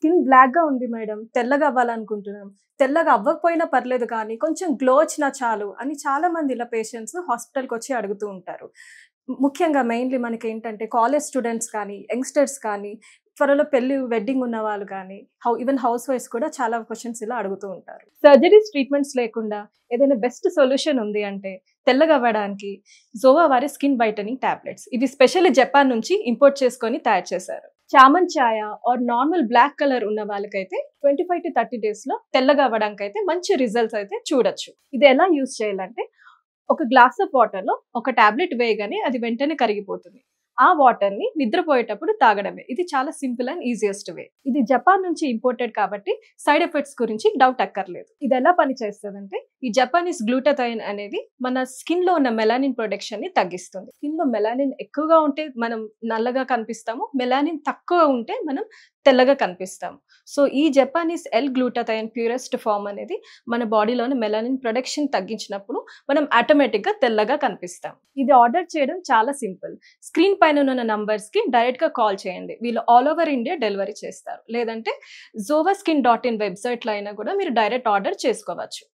Skin బ్లాక్‌గా ఉంది madam. తెల్లగా అవ్వాలనుకుంటున్నాం. తెల్లగా అవ్వకపోయినా పర్లేదు కానీ కొంచెం గ్లో వచ్చినా చాలు అని చాలామంది ఇలా పేషెంట్స్ హాస్పిటల్‌కొచ్చి అడుగుతూ ఉంటారు. ముఖ్యంగా మెయిన్‌లీ మనకేంటంటే కాలేజ్ స్టూడెంట్స్ కానీ, యంగ్‌స్టర్స్ కానీ, త్వరలో వెడ్డింగ్ ఉన్నవాళ్ళు కానీ, ఈవెన్ హౌస్ వైఫ్స్ కూడా చాలా క్వెషన్స్ ఇలా అడుగుతూ ఉంటారు. సర్జరీస్, ట్రీట్మెంట్స్ లేకుండా ఏదైనా బెస్ట్ సొల్యూషన్ ఉంది అంటే తెల్లగా అవ్వడానికి జోవా వారి స్కిన్ వైటనింగ్ టాబ్లెట్స్. ఇవి స్పెషల్లీ జపాన్ నుంచి ఇంపోర్ట్ చేసుకొని తయారు చేశారు. చామన్ ఛాయ ఆర్ నార్మల్ బ్లాక్ కలర్ ఉన్న వాళ్ళకైతే 25-30 డేస్‌లో తెల్లగా అవ్వడానికైతే మంచి రిజల్ట్స్ అయితే చూడొచ్చు. ఇది ఎలా యూజ్ చేయాలంటే ఒక గ్లాస్ ఆఫ్ వాటర్‌లో ఒక టాబ్లెట్ వేయగానే అది వెంటనే కరిగిపోతుంది. ఆ వాటర్‌ని నిద్రపోయేటప్పుడు తాగడమే. ఇది చాలా సింపుల్ అండ్ ఈజియెస్ట్ వే. ఇది జపాన్ నుంచి ఇంపోర్టెడ్ కాబట్టి సైడ్ ఎఫెక్ట్స్ గురించి డౌట్ అక్కర్లేదు. ఇది ఎలా పనిచేస్తదంటే ఈ జపానీస్ గ్లూటాథైన్ అనేది మన స్కిన్‌లో ఉన్న మెలానిన్ ప్రొడక్షన్‌ని తగ్గిస్తుంది. స్కిన్‌లో మెలానిన్ ఎక్కువగా ఉంటే మనం నల్లగా కనిపిస్తాము. మెలానిన్ తక్కువ ఉంటే మనం తెల్లగా కనిపిస్తాము. సో ఈ జపానీస్ గ్లూటాథైన్ ప్యూరెస్ట్ ఫార్మ్ అనేది మన బాడీలోని మెలానిన్ ప్రొడక్షన్ తగ్గించినప్పుడు మనం ఆటోమేటిక్‌గా తెల్లగా కనిపిస్తాం. ఇది ఆర్డర్ చేయడం చాలా సింపుల్. స్క్రీన్ పైన ఉన్న నంబర్స్‌కి డైరెక్ట్‌గా కాల్ చేయండి. వీళ్ళు ఆల్ ఓవర్ ఇండియా డెలివరీ చేస్తారు. లేదంటే zovaskin.in వెబ్‌సైట్‌లో అయినా కూడా మీరు డైరెక్ట్ ఆర్డర్ చేసుకోవచ్చు.